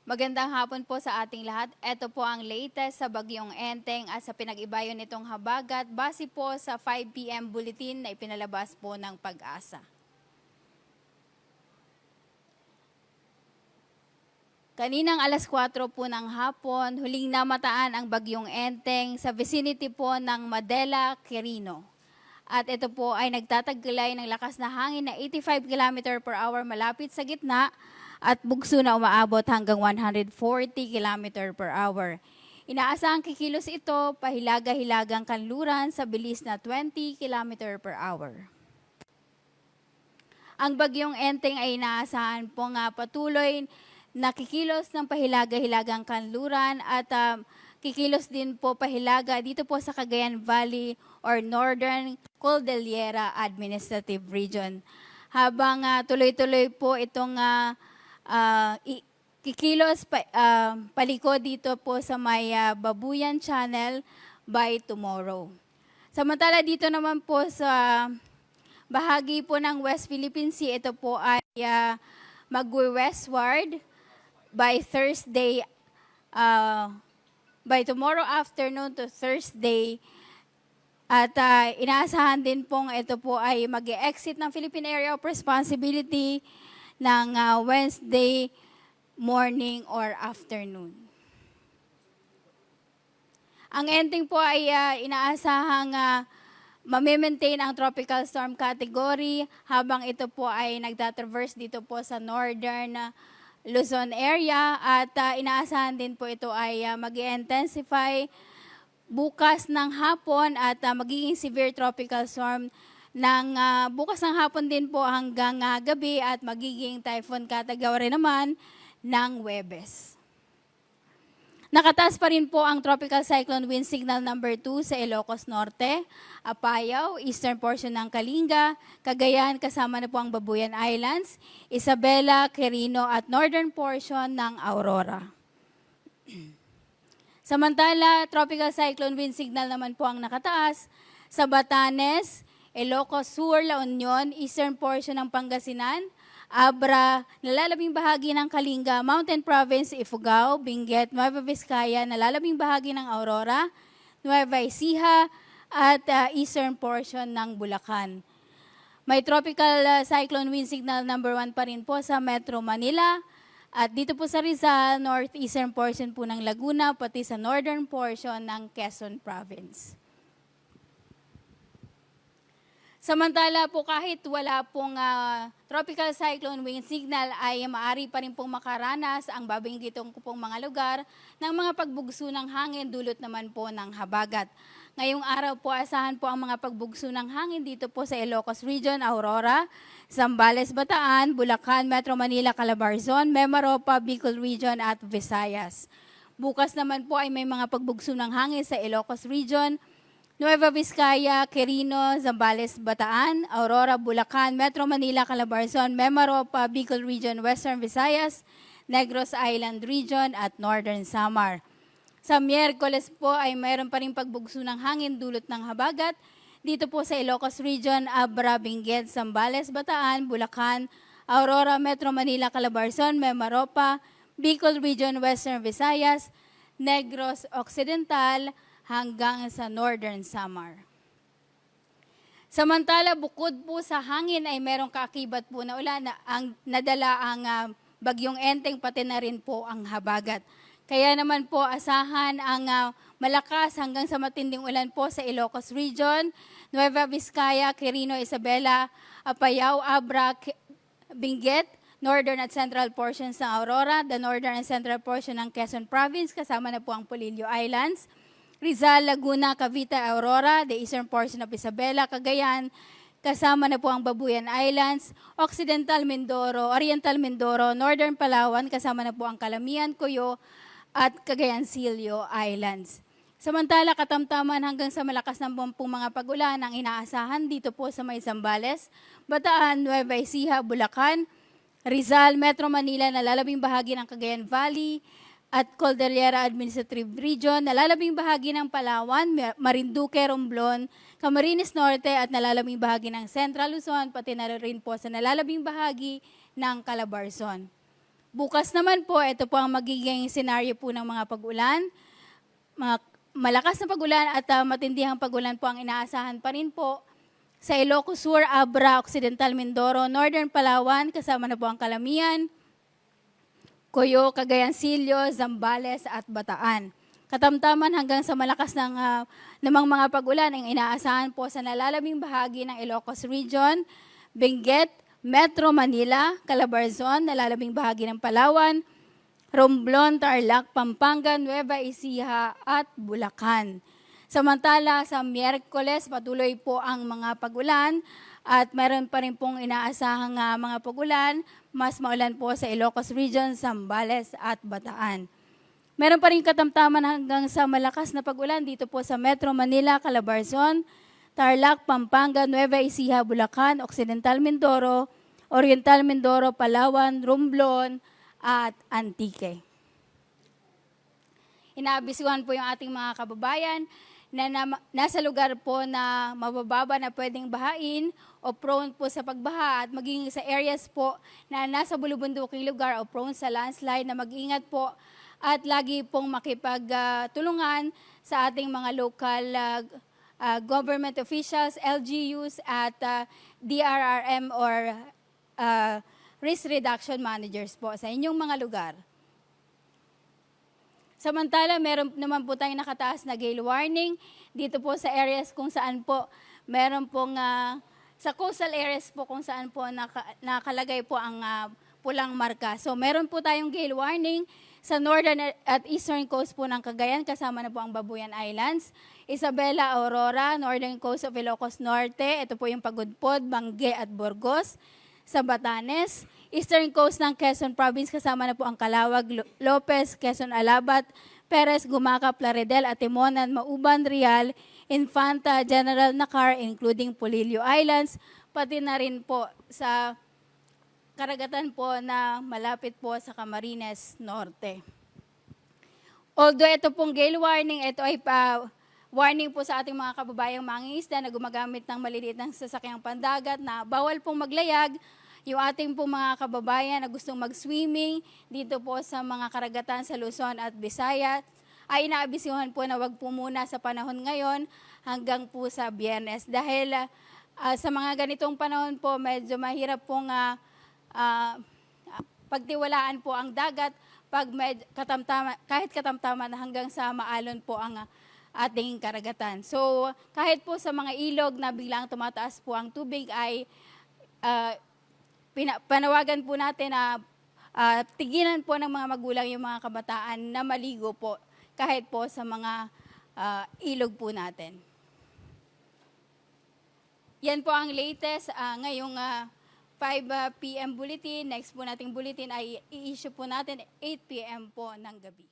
Magandang hapon po sa ating lahat. Ito po ang latest sa Bagyong Enteng at sa pinag-ibayo nitong habagat base po sa 5 p.m. bulletin na ipinalabas po ng Pag-asa. Kaninang alas 4 po ng hapon, huling namataan ang Bagyong Enteng sa vicinity po ng Madela, Quirino. At ito po ay nagtataglay ng lakas na hangin na 85 km per hour malapit sa gitna at bugso na umaabot hanggang 140 km per hour. Inaasahang kikilos ito pahilaga-hilagang kanluran sa bilis na 20 km per hour. Ang Bagyong Enteng ay inaasahan po nga patuloy na kikilos ng pahilaga-hilagang kanluran at kikilos din po pahilaga dito po sa Cagayan Valley or Northern Cordillera Administrative Region. Habang tuloy-tuloy po itong kikilos palikod dito po sa may Babuyan Channel by tomorrow. Samantala dito naman po sa bahagi po ng West Philippine Sea, ito po ay mag-westward by Thursday, by tomorrow afternoon to Thursday. At inaasahan din pong ito po ay mag-exit ng Philippine Area of Responsibility ng Wednesday morning or afternoon. Ang Enteng po ay inaasahang mamimaintain ang tropical storm category habang ito po ay nagtatraverse dito po sa northern Luzon area at inaasahan din po ito ay mag-intensify bukas ng hapon at magiging severe tropical storm ng bukas ng hapon din po hanggang gabi at magiging typhoon category naman ng Huwebes. Nakataas pa rin po ang tropical cyclone wind signal number 2 sa Ilocos Norte, Apayao, eastern portion ng Kalinga, Cagayan kasama na po ang Babuyan Islands, Isabela, Quirino at northern portion ng Aurora. Samantala, tropical cyclone wind signal naman po ang nakataas sa Batanes, Ilocos Sur, La Union, eastern portion ng Pangasinan, Abra, nalalabing bahagi ng Kalinga, Mountain Province, Ifugao, Benguet, Nueva Vizcaya, nalalabing bahagi ng Aurora, Nueva Ecija, at eastern portion ng Bulacan. May tropical cyclone wind signal number 1 pa rin po sa Metro Manila, at dito po sa Rizal, northeastern portion po ng Laguna, pati sa northern portion ng Quezon Province. Samantala po kahit wala pong tropical cyclone wind signal ay maaari pa rin pong makaranas ang babanggitong ko pong mga lugar ng mga pagbugso ng hangin dulot naman po ng habagat. Ngayong araw po asahan po ang mga pagbugso ng hangin dito po sa Ilocos Region, Aurora, Zambales, Bataan, Bulacan, Metro Manila, Calabarzon, Mimaropa, Bicol Region at Visayas. Bukas naman po ay may mga pagbugso ng hangin sa Ilocos Region, Nueva Vizcaya, Quirino, Zambales, Bataan, Aurora, Bulacan, Metro Manila, Calabarzon, Mimaropa, Bicol Region, Western Visayas, Negros Island Region at Northern Samar. Sa Miyerkules po ay mayroon pa rin pagbugso ng hangin dulot ng habagat. Dito po sa Ilocos Region, Abra, Benguet, Zambales, Bataan, Bulacan, Aurora, Metro Manila, Calabarzon, Mimaropa, Bicol Region, Western Visayas, Negros Occidental, hanggang sa Northern Samar. Samantala, bukod po sa hangin ay merong kaakibat po na ulan na ang nadala ang Bagyong Enteng pati na rin po ang habagat. Kaya naman po asahan ang malakas hanggang sa matinding ulan po sa Ilocos Region, Nueva Vizcaya, Quirino, Isabela, Apayao, Abra, Benguet, northern at central portions ng Aurora, the northern and central portion ng Quezon Province, kasama na po ang Polillo Islands, Rizal, Laguna, Cavite, Aurora, the eastern portion of Isabela, Cagayan, kasama na po ang Babuyan Islands, Occidental Mindoro, Oriental Mindoro, Northern Palawan, kasama na po ang Calamian, Cuyo, at Cagayan Silio Islands. Samantala, katamtaman hanggang sa malakas ng pong mga pag-ulan ang inaasahan dito po sa may Zambales, Bataan, Nueva Ecija, Bulacan, Rizal, Metro Manila, nalalabing bahagi ng Cagayan Valley, at Cordillera Administrative Region, nalalabing bahagi ng Palawan, Marinduque, Romblon, Camarines Norte at nalalabing bahagi ng Central Luzon, pati na rin po sa nalalabing bahagi ng Calabarzon. Bukas naman po, ito po ang magiging senaryo po ng mga pag-ulan. Malakas na pag-ulan at matindihang pag-ulan po ang inaasahan pa rin po sa Ilocos Sur, Abra, Occidental Mindoro, Northern Palawan, kasama na po ang Calamian, Coyo, Cagayan, Silio, Zambales at Bataan. Katamtaman hanggang sa malakas namang mga pag-ulan ang inaasahan po sa nalalabing bahagi ng Ilocos Region, Benguet, Metro Manila, Calabarzon, nalalabing bahagi ng Palawan, Romblon, Tarlac, Pampanga, Nueva Ecija at Bulacan. Samantala, sa Miyerkules, patuloy po ang mga pag-ulan at meron pa rin pong inaasahang mga pag-ulan, mas maulan po sa Ilocos Region, Zambales at Bataan. Meron pa rin katamtaman hanggang sa malakas na pag-ulan dito po sa Metro Manila, Calabarzon, Tarlac, Pampanga, Nueva Ecija, Bulacan, Occidental Mindoro, Oriental Mindoro, Palawan, Romblon, at Antique. Inaabisuhan po yung ating mga kababayan na nasa lugar po na mabababa na pwedeng bahain o prone po sa pagbaha at maging sa areas po na nasa bulubunduking lugar o prone sa landslide na mag-ingat po at lagi pong makipagtulungan sa ating mga local government officials, LGUs at DRRM or risk reduction managers po sa inyong mga lugar. Samantala, meron naman po tayong nakataas na gale warning dito po sa areas kung saan po meron pong sa coastal areas po kung saan po nakalagay po ang pulang marka. So meron po tayong gale warning sa northern at eastern coast po ng Cagayan, kasama na po ang Babuyan Islands, Isabela, Aurora, northern coast of Ilocos Norte, ito po yung Pagudpod, Benguet at Burgos, sa Batanes, eastern coast ng Quezon Province, kasama na po ang Calawag, Lopez, Quezon Alabat, Perez, Gumaca, Plaridel, Atimonan, Mauban, Real, Infanta, General Nakar, including Polillo Islands, pati na rin po sa karagatan po na malapit po sa Camarines Norte. Although ito pong gale warning, ito ay warning po sa ating mga kababayang mangingisda na gumagamit ng maliliit ng sasakyang pandagat na bawal pong maglayag. Yung ating po mga kababayan na gustong mag-swimming dito po sa mga karagatan sa Luzon at Visayas ay inaabisuhan po na wag po muna sa panahon ngayon hanggang po sa Biyernes. Dahil sa mga ganitong panahon po medyo mahirap pong pagtiwalaan po ang dagat pag kahit katamtaman hanggang sa maalon po ang ating karagatan. So kahit po sa mga ilog na biglang tumataas po ang tubig ay panawagan po natin na tigilan po ng mga magulang yung mga kabataan na maligo po kahit po sa mga ilog po natin. Yan po ang latest ngayong 5 p.m. bulletin. Next po nating bulletin ay i-issue po natin 8 p.m. po ng gabi.